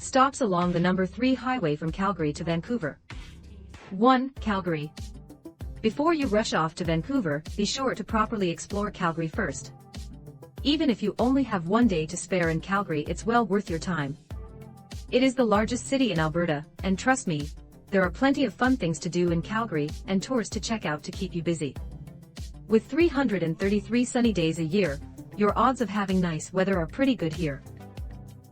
Stops along the No.1 Highway from Calgary to Vancouver. 1. Calgary. Before you rush off to Vancouver, be sure to properly explore Calgary first. Even if you only have one day to spare in Calgary, it's well worth your time. It is the largest city in Alberta, and trust me, there are plenty of fun things to do in Calgary and tours to check out to keep you busy. With 333 sunny days a year, your odds of having nice weather are pretty good here.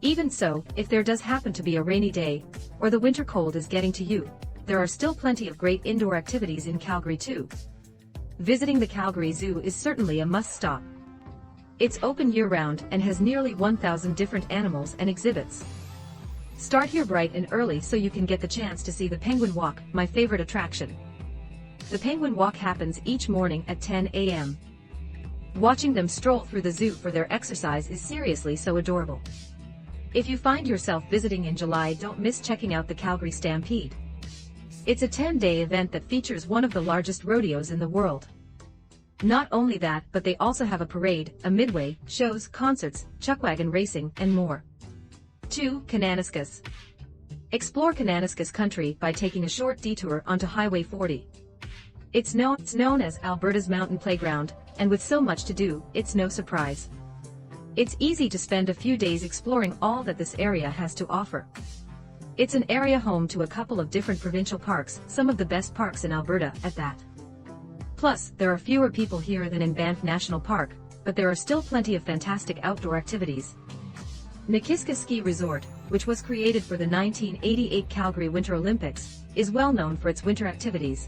Even so, if there does happen to be a rainy day, or the winter cold is getting to you, there are still plenty of great indoor activities in Calgary too. Visiting the Calgary Zoo is certainly a must-stop. It's open year-round and has nearly 1,000 different animals and exhibits. Start here bright and early so you can get the chance to see the Penguin Walk, my favorite attraction. The Penguin Walk happens each morning at 10 a.m. Watching them stroll through the zoo for their exercise is seriously so adorable. If you find yourself visiting in July, don't miss checking out the Calgary Stampede. It's a 10-day event that features one of the largest rodeos in the world. Not only that, but they also have a parade, a midway, shows, concerts, chuckwagon racing, and more. 2. Kananaskis. Explore Kananaskis country by taking a short detour onto Highway 40. It's known as Alberta's mountain playground, and with so much to do, it's no surprise. It's easy to spend a few days exploring all that this area has to offer. It's an area home to a couple of different provincial parks, some of the best parks in Alberta at that. Plus, there are fewer people here than in Banff National Park, but there are still plenty of fantastic outdoor activities. Nikiska Ski Resort, which was created for the 1988 Calgary Winter Olympics, is well known for its winter activities.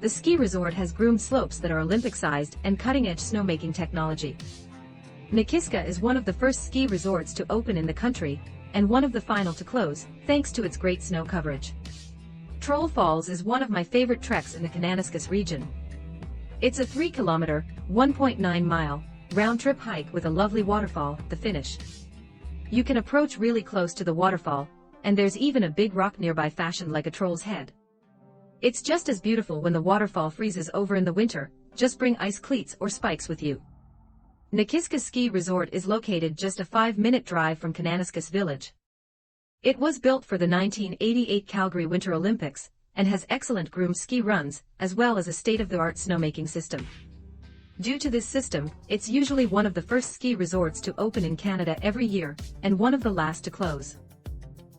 The ski resort has groomed slopes that are Olympic-sized and cutting-edge snowmaking technology. Nikiska is one of the first ski resorts to open in the country, and one of the final to close, thanks to its great snow coverage. Troll Falls is one of my favorite treks in the Kananaskis region. It's a 3-kilometer, 1.9-mile, round-trip hike with a lovely waterfall at the finish. You can approach really close to the waterfall, and there's even a big rock nearby fashioned like a troll's head. It's just as beautiful when the waterfall freezes over in the winter. Just bring ice cleats or spikes with you. Nikiska Ski Resort is located just a 5-minute drive from Kananaskis Village. It was built for the 1988 Calgary Winter Olympics, and has excellent groomed ski runs, as well as a state-of-the-art snowmaking system. Due to this system, it's usually one of the first ski resorts to open in Canada every year, and one of the last to close.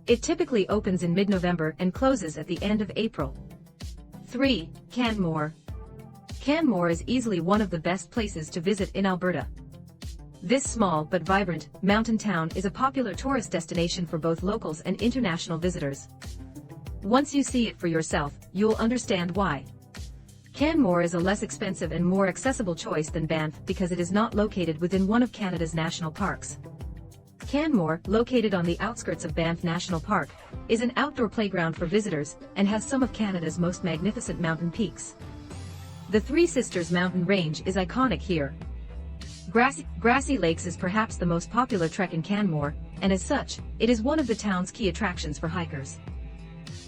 It typically opens in mid-November and closes at the end of April. 3. Canmore. Canmore is easily one of the best places to visit in Alberta. This small but vibrant mountain town is a popular tourist destination for both locals and international visitors. Once you see it for yourself, you'll understand why. Canmore is a less expensive and more accessible choice than Banff because it is not located within one of Canada's national parks. Canmore, located on the outskirts of Banff National Park, is an outdoor playground for visitors and has some of Canada's most magnificent mountain peaks. The Three Sisters mountain range is iconic here. Grassy Lakes is perhaps the most popular trek in Canmore, and as such, it is one of the town's key attractions for hikers.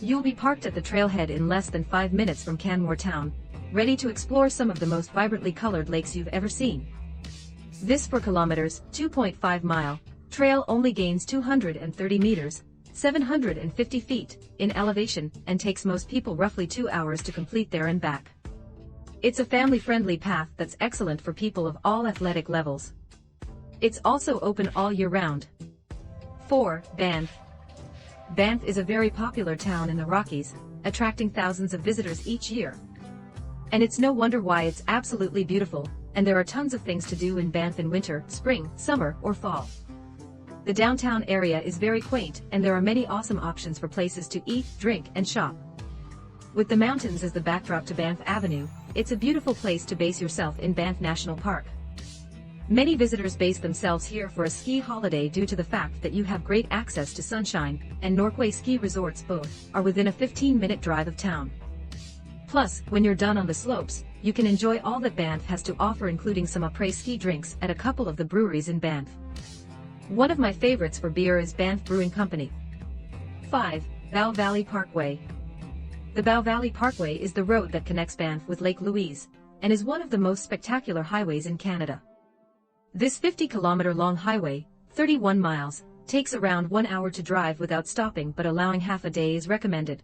You'll be parked at the trailhead in less than 5 minutes from Canmore town, ready to explore some of the most vibrantly colored lakes you've ever seen. This 4 kilometers, 2.5-mile, trail only gains 230 meters, 750 feet, in elevation, and takes most people roughly 2 hours to complete there and back. It's a family-friendly path that's excellent for people of all athletic levels. It's also open all year round. 4. Banff. Banff is a very popular town in the Rockies, attracting thousands of visitors each year. And it's no wonder why it's absolutely beautiful, and there are tons of things to do in Banff in winter, spring, summer, or fall. The downtown area is very quaint, and there are many awesome options for places to eat, drink, and shop. With the mountains as the backdrop to Banff Avenue, it's a beautiful place to base yourself in Banff National Park. Many visitors base themselves here for a ski holiday due to the fact that you have great access to sunshine, and Norquay ski resorts both are within a 15-minute drive of town. Plus, when you're done on the slopes, you can enjoy all that Banff has to offer, including some après-ski drinks at a couple of the breweries in Banff. One of my favorites for beer is Banff Brewing Company. 5. Bow Valley Parkway. The Bow Valley Parkway is the road that connects Banff with Lake Louise, and is one of the most spectacular highways in Canada. This 50-kilometer long highway, 31 miles, takes around 1 hour to drive without stopping, but allowing half a day is recommended.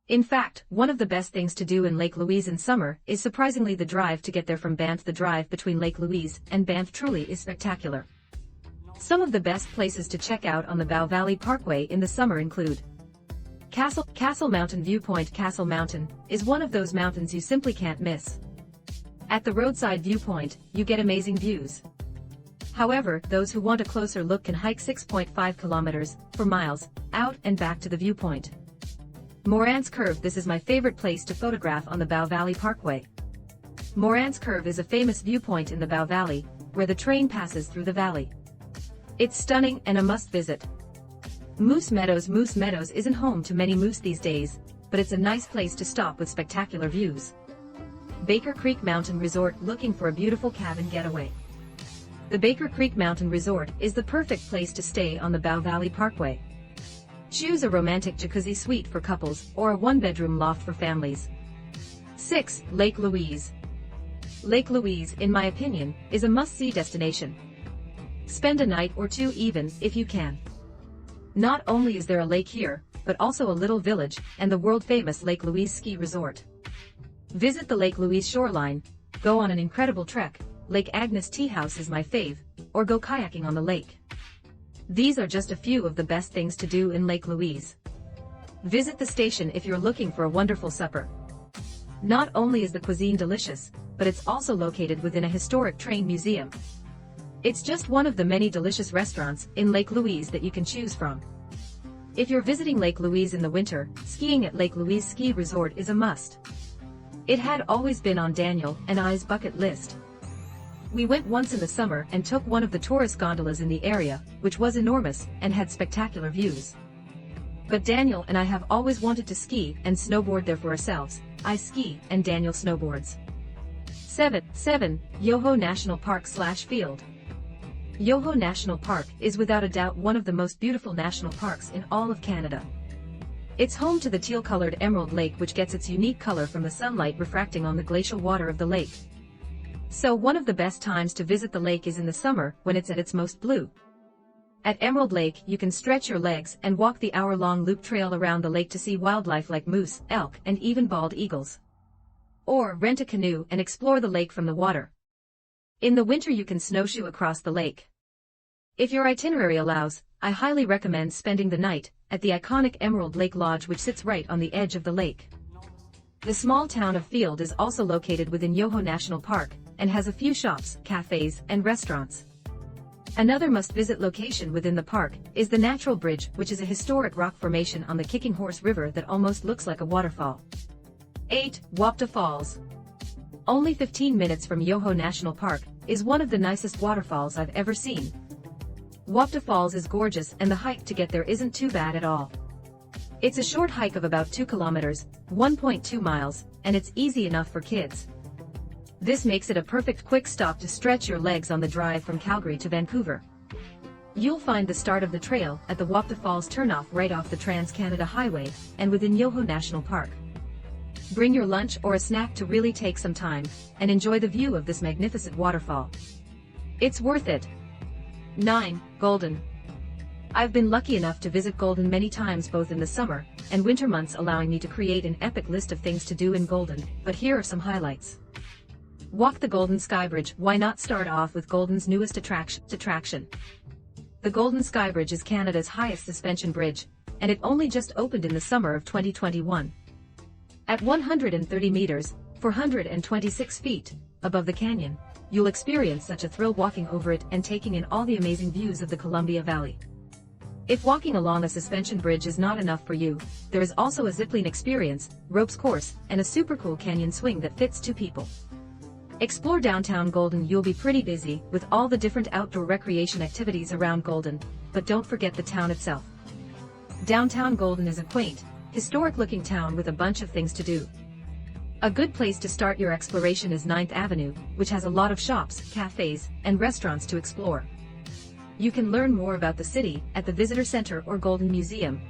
In fact, one of the best things to do in Lake Louise in summer is surprisingly the drive to get there from Banff. The drive between Lake Louise and Banff truly is spectacular. Some of the best places to check out on the Bow Valley Parkway in the summer include Castle Mountain Viewpoint. Castle Mountain is one of those mountains you simply can't miss. At the roadside viewpoint, you get amazing views. However, those who want a closer look can hike 6.5 kilometers, 4 miles, out and back to the viewpoint. Morant's Curve. This is my favorite place to photograph on the Bow Valley Parkway. Morant's Curve is a famous viewpoint in the Bow Valley, where the train passes through the valley. It's stunning and a must-visit. Moose Meadows. Moose Meadows isn't home to many moose these days, but it's a nice place to stop with spectacular views. Baker Creek Mountain Resort. Looking for a beautiful cabin getaway? The Baker Creek Mountain Resort is the perfect place to stay on the Bow Valley Parkway. Choose a romantic jacuzzi suite for couples or a one-bedroom loft for families. 6. Lake Louise. Lake Louise, in my opinion, is a must-see destination. Spend a night or two even, if you can. Not only is there a lake here, but also a little village and the world-famous Lake Louise Ski Resort. Visit the Lake Louise shoreline, go on an incredible trek, Lake Agnes Tea House is my fave, or go kayaking on the lake. These are just a few of the best things to do in Lake Louise. Visit the station if you're looking for a wonderful supper. Not only is the cuisine delicious, but it's also located within a historic train museum. It's just one of the many delicious restaurants in Lake Louise that you can choose from. If you're visiting Lake Louise in the winter, skiing at Lake Louise Ski Resort is a must. It had always been on Daniel and I's bucket list. We went once in the summer and took one of the tourist gondolas in the area, which was enormous and had spectacular views. But Daniel and I have always wanted to ski and snowboard there for ourselves. I ski and Daniel snowboards. 7. Yoho National Park/Field. Yoho National Park is without a doubt one of the most beautiful national parks in all of Canada. It's home to the teal-colored Emerald Lake, which gets its unique color from the sunlight refracting on the glacial water of the lake. So one of the best times to visit the lake is in the summer when it's at its most blue. At Emerald Lake, you can stretch your legs and walk the hour-long loop trail around the lake to see wildlife like moose, elk, and even bald eagles. Or rent a canoe and explore the lake from the water. In the winter you can snowshoe across the lake. If your itinerary allows, I highly recommend spending the night at the iconic Emerald Lake Lodge, which sits right on the edge of the lake. The small town of Field is also located within Yoho National Park and has a few shops, cafes, and restaurants. Another must-visit location within the park is the Natural Bridge, which is a historic rock formation on the Kicking Horse River that almost looks like a waterfall. 8. Wapta Falls. Only 15 minutes from Yoho National Park is one of the nicest waterfalls I've ever seen. Wapta Falls is gorgeous and the hike to get there isn't too bad at all. It's a short hike of about 2 kilometers, 1.2 miles, and it's easy enough for kids. This makes it a perfect quick stop to stretch your legs on the drive from Calgary to Vancouver. You'll find the start of the trail at the Wapta Falls turnoff right off the Trans-Canada Highway and within Yoho National Park. Bring your lunch or a snack to really take some time and enjoy the view of this magnificent waterfall. It's worth it. 9. Golden. I've been lucky enough to visit Golden many times, both in the summer and winter months, allowing me to create an epic list of things to do in Golden, but here are some highlights. Walk the Golden Skybridge. Why not start off with Golden's newest attraction? The Golden Skybridge is Canada's highest suspension bridge, and it only just opened in the summer of 2021. At 130 meters, 426 feet, above the canyon, you'll experience such a thrill walking over it and taking in all the amazing views of the Columbia Valley. If walking along a suspension bridge is not enough for you, there is also a zipline experience, ropes course, and a super cool canyon swing that fits 2 people. Explore downtown Golden. You'll be pretty busy with all the different outdoor recreation activities around Golden, but don't forget the town itself. Downtown Golden is a quaint, historic-looking town with a bunch of things to do. A good place to start your exploration is 9th Avenue, which has a lot of shops, cafes, and restaurants to explore. You can learn more about the city at the Visitor Center or Golden Museum.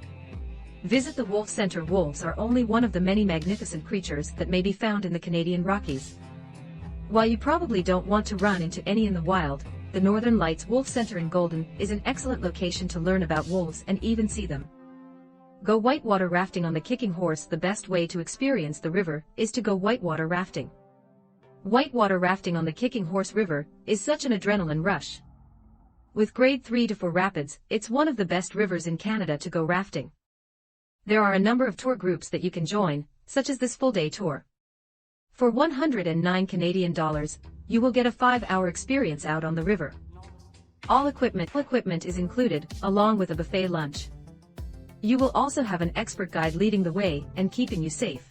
Visit the Wolf Center. Wolves are only one of the many magnificent creatures that may be found in the Canadian Rockies. While you probably don't want to run into any in the wild, the Northern Lights Wolf Center in Golden is an excellent location to learn about wolves and even see them. Go whitewater rafting on the Kicking Horse. The best way to experience the river is to go whitewater rafting. Whitewater rafting on the Kicking Horse River is such an adrenaline rush. With grade 3 to 4 rapids, it's one of the best rivers in Canada to go rafting. There are a number of tour groups that you can join, such as this full-day tour. For $109 Canadian dollars, you will get a 5-hour experience out on the river. All equipment is included, along with a buffet lunch. You will also have an expert guide leading the way and keeping you safe.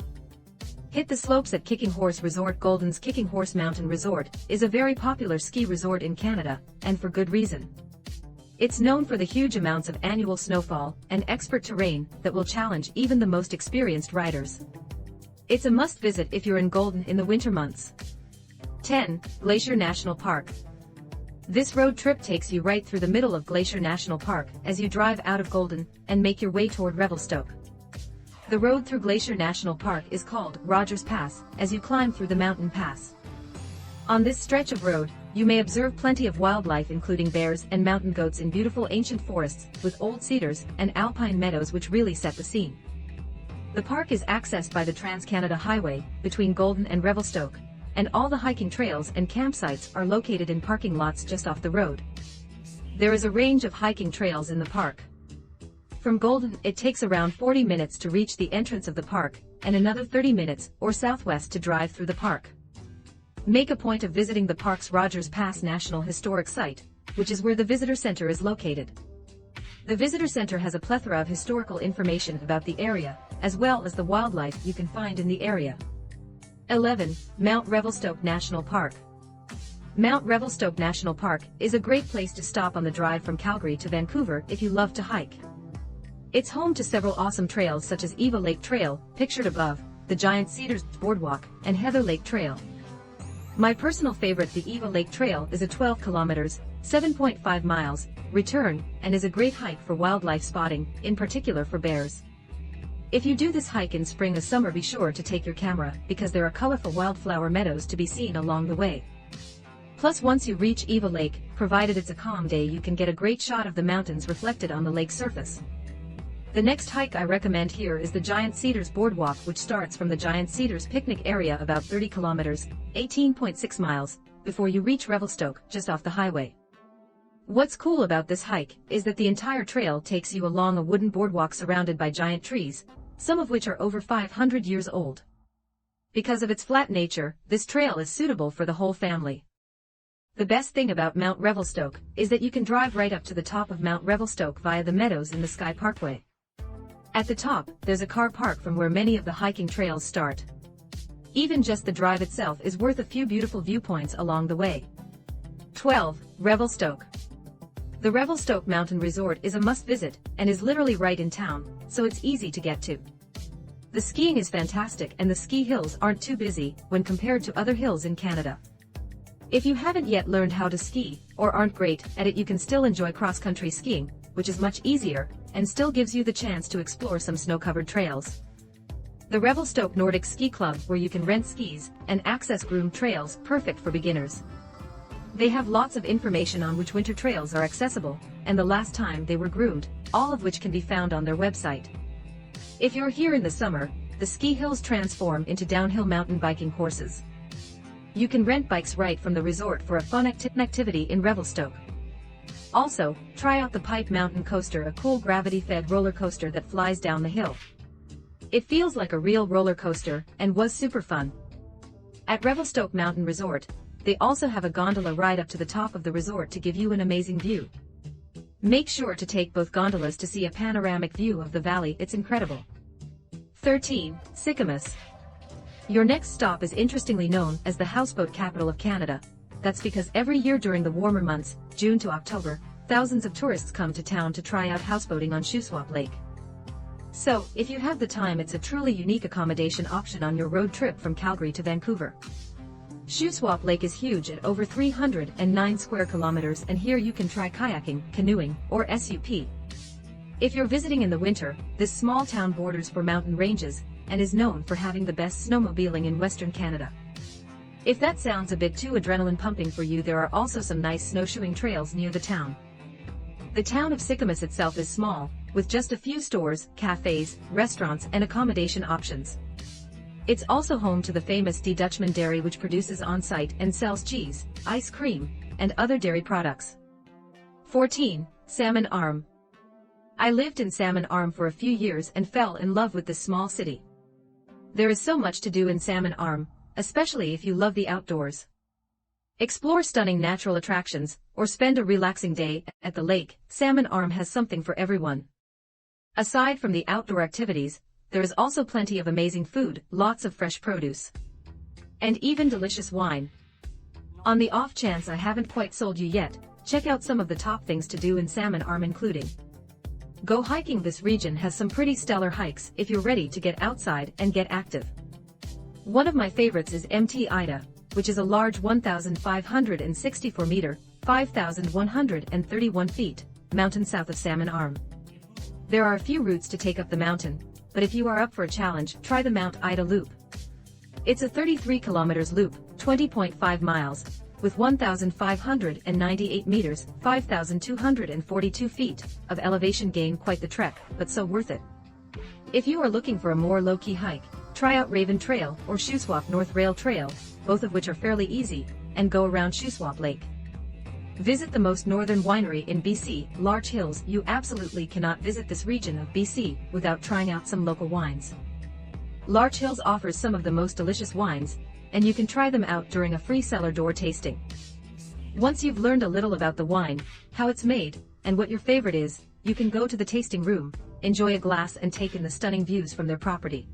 Hit the slopes at Kicking Horse Resort. Golden's Kicking Horse Mountain Resort is a very popular ski resort in Canada, and for good reason. It's known for the huge amounts of annual snowfall and expert terrain that will challenge even the most experienced riders. It's a must-visit if you're in Golden in the winter months. 10. Glacier National Park. This road trip takes you right through the middle of Glacier National Park as you drive out of Golden and make your way toward Revelstoke. The road through Glacier National Park is called Rogers Pass as you climb through the mountain pass. On this stretch of road, you may observe plenty of wildlife including bears and mountain goats in beautiful ancient forests with old cedars and alpine meadows which really set the scene. The park is accessed by the Trans-Canada Highway between Golden and Revelstoke, and all the hiking trails and campsites are located in parking lots just off the road. There is a range of hiking trails in the park. From Golden, it takes around 40 minutes to reach the entrance of the park, and another 30 minutes or southwest to drive through the park. Make a point of visiting the park's Rogers Pass National Historic Site, which is where the visitor center is located. The visitor center has a plethora of historical information about the area, as well as the wildlife you can find in the area. 11. Mount Revelstoke National Park. Mount Revelstoke National Park is a great place to stop on the drive from Calgary to Vancouver if you love to hike. It's home to several awesome trails such as Eva Lake Trail, pictured above, the Giant Cedars Boardwalk, and Heather Lake Trail. My personal favorite, the Eva Lake Trail, is a 12 kilometers, 7.5 miles, return, and is a great hike for wildlife spotting, in particular for bears. If you do this hike in spring or summer, be sure to take your camera, because there are colorful wildflower meadows to be seen along the way. Plus, once you reach Eva Lake, provided it's a calm day, you can get a great shot of the mountains reflected on the lake surface. The next hike I recommend here is the Giant Cedars Boardwalk, which starts from the Giant Cedars picnic area about 30 kilometers, 18.6 miles, before you reach Revelstoke, just off the highway. What's cool about this hike is that the entire trail takes you along a wooden boardwalk surrounded by giant trees, some of which are over 500 years old. Because of its flat nature, this trail is suitable for the whole family. The best thing about Mount Revelstoke is that you can drive right up to the top of Mount Revelstoke via the meadows in the Sky Parkway. At the top, there's a car park from where many of the hiking trails start. Even just the drive itself is worth a few beautiful viewpoints along the way. 12. Revelstoke. The Revelstoke Mountain Resort is a must-visit, and is literally right in town, so it's easy to get to. The skiing is fantastic and the ski hills aren't too busy when compared to other hills in Canada. If you haven't yet learned how to ski, or aren't great at it, you can still enjoy cross-country skiing, which is much easier, and still gives you the chance to explore some snow-covered trails. The Revelstoke Nordic Ski Club, where you can rent skis and access groomed trails, perfect for beginners. They have lots of information on which winter trails are accessible, and the last time they were groomed, all of which can be found on their website. If you're here in the summer, the ski hills transform into downhill mountain biking courses. You can rent bikes right from the resort for a fun activity in Revelstoke. Also, try out the Pipe Mountain Coaster, a cool gravity-fed roller coaster that flies down the hill. It feels like a real roller coaster, and was super fun. At Revelstoke Mountain Resort, they also have a gondola ride up to the top of the resort to give you an amazing view. Make sure to take both gondolas to see a panoramic view of the valley, it's incredible. 13. Sicamous. Your next stop is interestingly known as the houseboat capital of Canada. That's because every year during the warmer months, June to October, thousands of tourists come to town to try out houseboating on Shuswap Lake. So, if you have the time, it's a truly unique accommodation option on your road trip from Calgary to Vancouver. Shuswap Lake is huge at over 309 square kilometers, and here you can try kayaking, canoeing, or SUP. If you're visiting in the winter, this small town borders 4 mountain ranges, and is known for having the best snowmobiling in Western Canada. If that sounds a bit too adrenaline pumping for you, there are also some nice snowshoeing trails near the town. The town of Sycamus itself is small, with just a few stores, cafes, restaurants and accommodation options. It's also home to the famous De Dutchman Dairy, which produces on-site and sells cheese, ice cream, and other dairy products. 14. Salmon Arm. I lived in Salmon Arm for a few years and fell in love with this small city. There is so much to do in Salmon Arm, especially if you love the outdoors. Explore stunning natural attractions, or spend a relaxing day at the lake. Salmon Arm has something for everyone. Aside from the outdoor activities, there is also plenty of amazing food, lots of fresh produce, and even delicious wine. On the off chance I haven't quite sold you yet, check out some of the top things to do in Salmon Arm, including go hiking. This region has some pretty stellar hikes if you're ready to get outside and get active. One of my favorites is Mt. Ida, which is a large 1,564 meter, 5,131 feet, mountain south of Salmon Arm. There are a few routes to take up the mountain, but if you are up for a challenge, try the Mt. Ida Loop. It's a 33 kilometers loop, 20.5 miles, with 1,598 meters, 5,242 feet, of elevation gain. Quite the trek, but so worth it. If you are looking for a more low-key hike, try out Raven Trail or Shuswap North Rail Trail, both of which are fairly easy, and go around Shuswap Lake. Visit the most northern winery in BC, Larch Hills. You absolutely cannot visit this region of BC without trying out some local wines. Larch Hills offers some of the most delicious wines, and you can try them out during a free cellar door tasting. Once you've learned a little about the wine, how it's made, and what your favorite is, you can go to the tasting room, enjoy a glass and take in the stunning views from their property.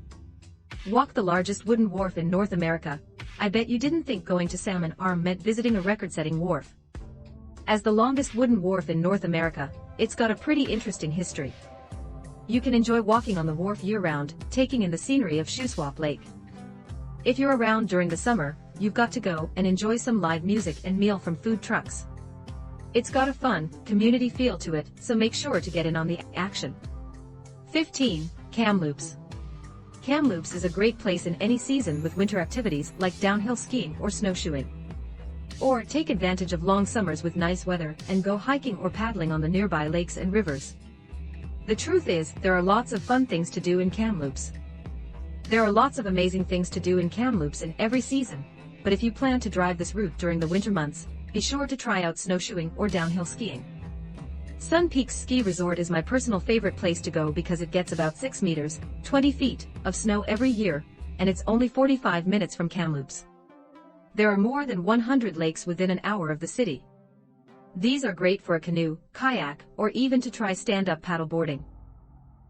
Walk the largest wooden wharf in North America. I bet you didn't think going to Salmon Arm meant visiting a record-setting wharf. As the longest wooden wharf in North America, it's got a pretty interesting history. You can enjoy walking on the wharf year-round, taking in the scenery of Shuswap Lake. If you're around during the summer, you've got to go and enjoy some live music and meal from food trucks. It's got a fun, community feel to it, so make sure to get in on the action. 15. Kamloops. Kamloops is a great place in any season with winter activities like downhill skiing or snowshoeing. Or take advantage of long summers with nice weather and go hiking or paddling on the nearby lakes and rivers. The truth is, there are lots of fun things to do in Kamloops. There are lots of amazing things to do in Kamloops in every season, but if you plan to drive this route during the winter months, be sure to try out snowshoeing or downhill skiing. Sun Peaks Ski Resort is my personal favorite place to go because it gets about 6 meters, 20 feet, of snow every year, and it's only 45 minutes from Kamloops. There are more than 100 lakes within an hour of the city. These are great for a canoe, kayak, or even to try stand-up paddle boarding.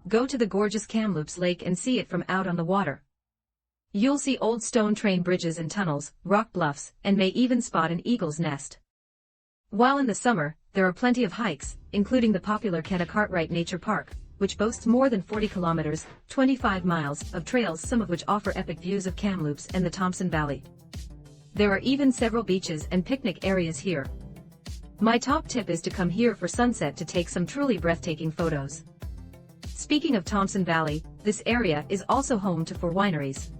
Go to the gorgeous Kamloops Lake and see it from out on the water. You'll see old stone train bridges and tunnels, rock bluffs, and may even spot an eagle's nest. While in the summer, there are plenty of hikes, including the popular Kenna Cartwright Nature Park, which boasts more than 40 kilometers, 25 miles, of trails, some of which offer epic views of Kamloops and the Thompson Valley. There are even several beaches and picnic areas here. My top tip is to come here for sunset to take some truly breathtaking photos. Speaking of Thompson Valley, this area is also home to 4 wineries.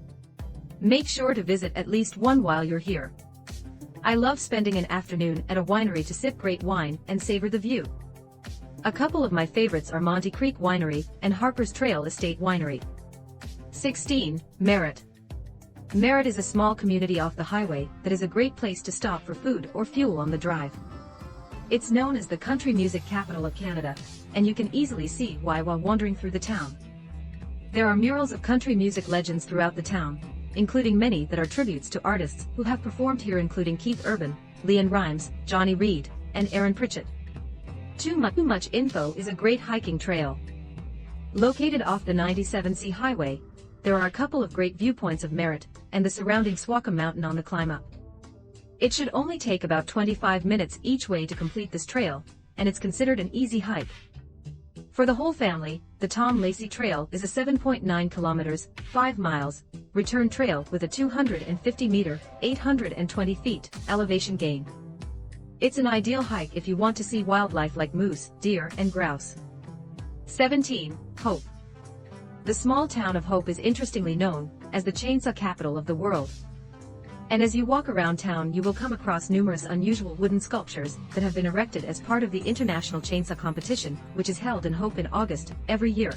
Make sure to visit at least one while you're here. I love spending an afternoon at a winery to sip great wine and savor the view. A couple of my favorites are Monte Creek Winery and Harper's Trail Estate Winery. 16. Merritt. Merritt is a small community off the highway that is a great place to stop for food or fuel on the drive. It's known as the country music capital of Canada, and you can easily see why while wandering through the town. There are murals of country music legends throughout the town, including many that are tributes to artists who have performed here, including Keith Urban, Leanne Rimes, Johnny Reed, and Aaron Pritchett. Too Much Info is a great hiking trail. Located off the 97C highway, there are a couple of great viewpoints of Merritt and the surrounding Swacom Mountain on the climb up. It should only take about 25 minutes each way to complete this trail, and it's considered an easy hike. For the whole family, the Tom Lacey Trail is a 7.9 kilometers, 5 miles, return trail with a 250 meter, 820 feet, elevation gain. It's an ideal hike if you want to see wildlife like moose, deer, and grouse. 17. Hope. The small town of Hope is interestingly known as the chainsaw capital of the world. And as you walk around town, you will come across numerous unusual wooden sculptures that have been erected as part of the International Chainsaw Competition, which is held in Hope in August every year.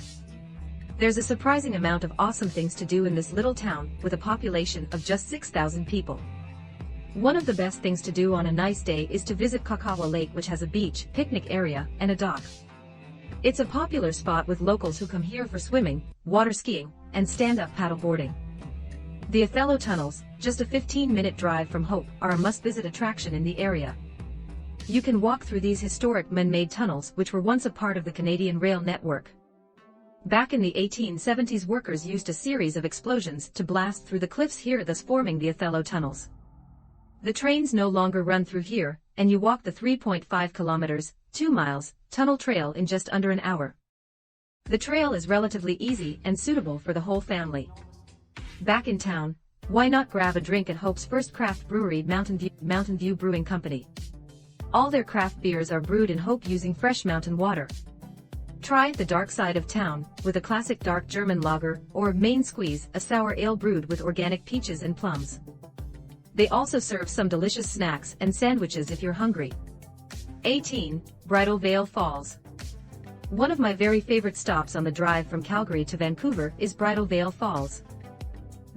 There's a surprising amount of awesome things to do in this little town with a population of just 6,000 people. One of the best things to do on a nice day is to visit Kakawa Lake, which has a beach, picnic area, and a dock. It's a popular spot with locals who come here for swimming, water skiing, and stand-up paddleboarding. The Othello Tunnels, just a 15-minute drive from Hope, are a must-visit attraction in the area. You can walk through these historic man-made tunnels which were once a part of the Canadian rail network. Back in the 1870s, workers used a series of explosions to blast through the cliffs here, thus forming the Othello Tunnels. The trains no longer run through here, and you walk the 3.5 kilometers, 2 miles, tunnel trail in just under an hour. The trail is relatively easy and suitable for the whole family. Back in town, why not grab a drink at Hope's first craft brewery, Mountain View Brewing Company. All their craft beers are brewed in Hope using fresh mountain water. Try the dark side of town with a classic dark German lager, or Main Squeeze, a sour ale brewed with organic peaches and plums. They also serve some delicious snacks and sandwiches if you're hungry. 18. Bridal Veil Falls. One of my very favorite stops on the drive from Calgary to Vancouver is Bridal Veil Falls.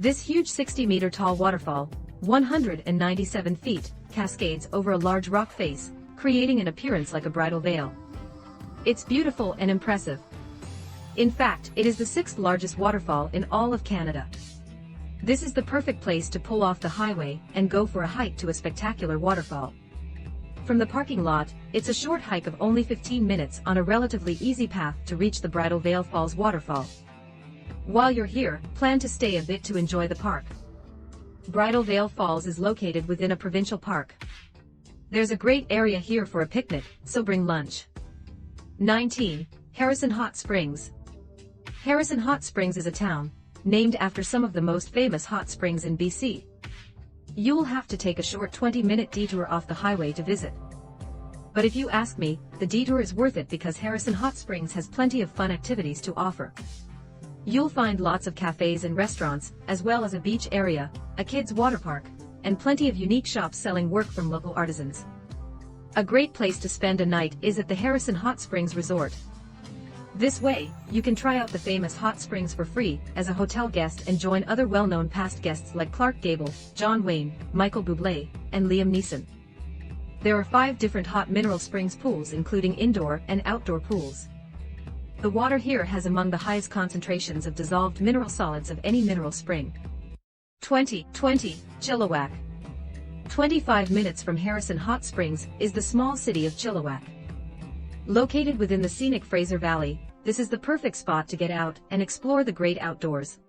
This huge 60-meter tall waterfall, 197 feet, cascades over a large rock face, creating an appearance like a bridal veil. It's beautiful and impressive. In fact, it is the 6th largest waterfall in all of Canada. This is the perfect place to pull off the highway and go for a hike to a spectacular waterfall. From the parking lot, it's a short hike of only 15 minutes on a relatively easy path to reach the Bridal Veil Falls waterfall. While you're here, plan to stay a bit to enjoy the park. Bridal Veil Falls is located within a provincial park. There's a great area here for a picnic, so bring lunch. 19. Harrison Hot Springs. Harrison Hot Springs is a town named after some of the most famous hot springs in BC. You'll have to take a short 20-minute detour off the highway to visit. But if you ask me, the detour is worth it because Harrison Hot Springs has plenty of fun activities to offer. You'll find lots of cafes and restaurants, as well as a beach area, a kids' water park, and plenty of unique shops selling work from local artisans. A great place to spend a night is at the Harrison Hot Springs Resort. This way, you can try out the famous hot springs for free as a hotel guest and join other well-known past guests like Clark Gable, John Wayne, Michael Bublé, and Liam Neeson. There are 5 different hot mineral springs pools, including indoor and outdoor pools. The water here has among the highest concentrations of dissolved mineral solids of any mineral spring. 20. Chilliwack. 25 minutes from Harrison Hot Springs is the small city of Chilliwack. Located within the scenic Fraser Valley, this is the perfect spot to get out and explore the great outdoors.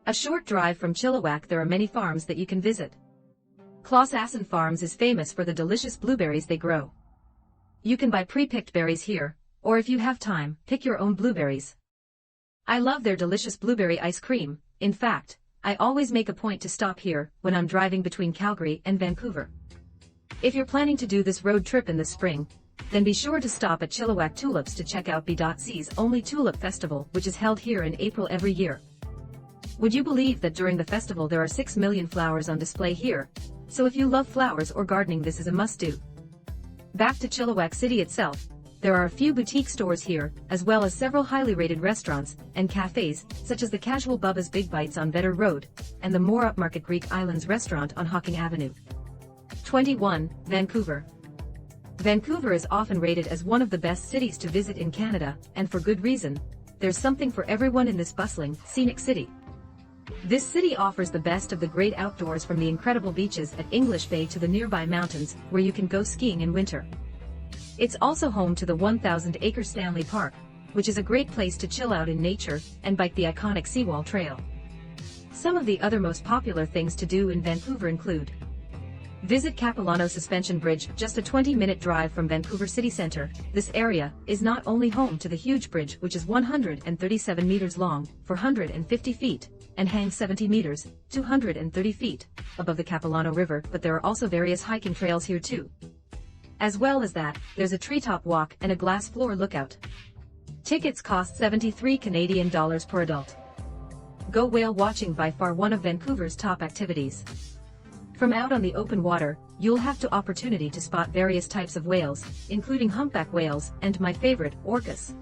A short drive from Chilliwack, there are many farms that you can visit. Clausassen Farms is famous for the delicious blueberries they grow. You can buy pre-picked berries here, or if you have time, pick your own blueberries. I love their delicious blueberry ice cream. In fact, I always make a point to stop here when I'm driving between Calgary and Vancouver. If you're planning to do this road trip in the spring, then be sure to stop at Chilliwack Tulips to check out B.C's only Tulip Festival, which is held here in April every year. Would you believe that during the festival there are 6 million flowers on display here? So if you love flowers or gardening, this is a must-do. Back to Chilliwack City itself, there are a few boutique stores here, as well as several highly rated restaurants and cafes, such as the casual Bubba's Big Bites on Vetter Road, and the more upmarket Greek Islands restaurant on Hawking Avenue. 21. Vancouver. Vancouver is often rated as one of the best cities to visit in Canada, and for good reason. There's something for everyone in this bustling, scenic city. This city offers the best of the great outdoors, from the incredible beaches at English Bay to the nearby mountains, where you can go skiing in winter. It's also home to the 1,000-acre Stanley Park, which is a great place to chill out in nature and bike the iconic Seawall Trail. Some of the other most popular things to do in Vancouver include: visit Capilano Suspension Bridge, just a 20-minute drive from Vancouver City Centre. This area is not only home to the huge bridge, which is 137 meters long, 450 feet, and hangs 70 meters, 230 feet, above the Capilano River, but there are also various hiking trails here too. As well as that, there's a treetop walk and a glass floor lookout. Tickets cost 73 Canadian dollars per adult. Go whale watching, by far one of Vancouver's top activities. From out on the open water, you'll have the opportunity to spot various types of whales, including humpback whales and my favorite, orcas.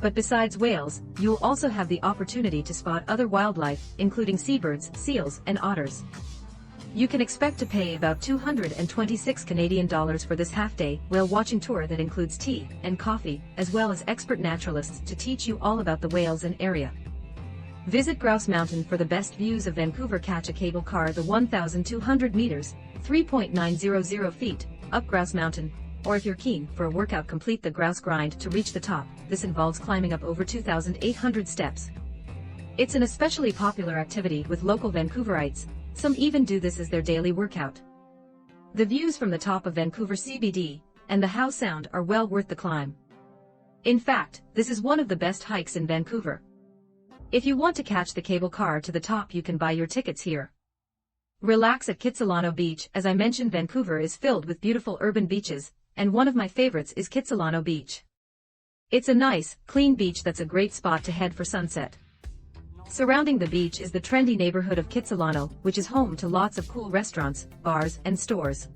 But besides whales, you'll also have the opportunity to spot other wildlife, including seabirds, seals, and otters. You can expect to pay about 226 Canadian dollars for this half-day whale watching tour that includes tea and coffee, as well as expert naturalists to teach you all about the whales and area. Visit Grouse Mountain for the best views of Vancouver. Catch a cable car the 1,200 meters, 3.900 feet, up Grouse Mountain, or if you're keen for a workout, complete the Grouse Grind to reach the top. This involves climbing up over 2,800 steps. It's an especially popular activity with local Vancouverites. Some even do this as their daily workout. The views from the top of Vancouver CBD and the Howe Sound are well worth the climb. In fact, this is one of the best hikes in Vancouver. If you want to catch the cable car to the top, you can buy your tickets here. Relax at Kitsilano Beach. As I mentioned, Vancouver is filled with beautiful urban beaches, and one of my favorites is Kitsilano Beach. It's a nice, clean beach that's a great spot to head for sunset. Surrounding the beach is the trendy neighborhood of Kitsilano, which is home to lots of cool restaurants, bars, and stores.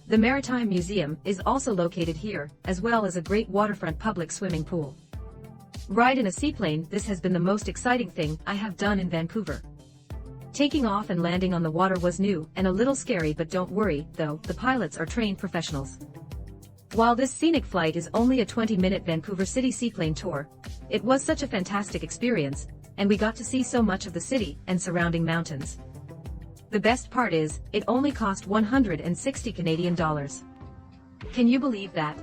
The Maritime Museum is also located here, as well as a great waterfront public swimming pool. Ride in a seaplane. This has been the most exciting thing I have done in Vancouver. Taking off and landing on the water was new and a little scary, but don't worry, though, the pilots are trained professionals. While this scenic flight is only a 20-minute Vancouver City seaplane tour, it was such a fantastic experience, and we got to see so much of the city and surrounding mountains. The best part is, it only cost 160 Canadian dollars. Can you believe that?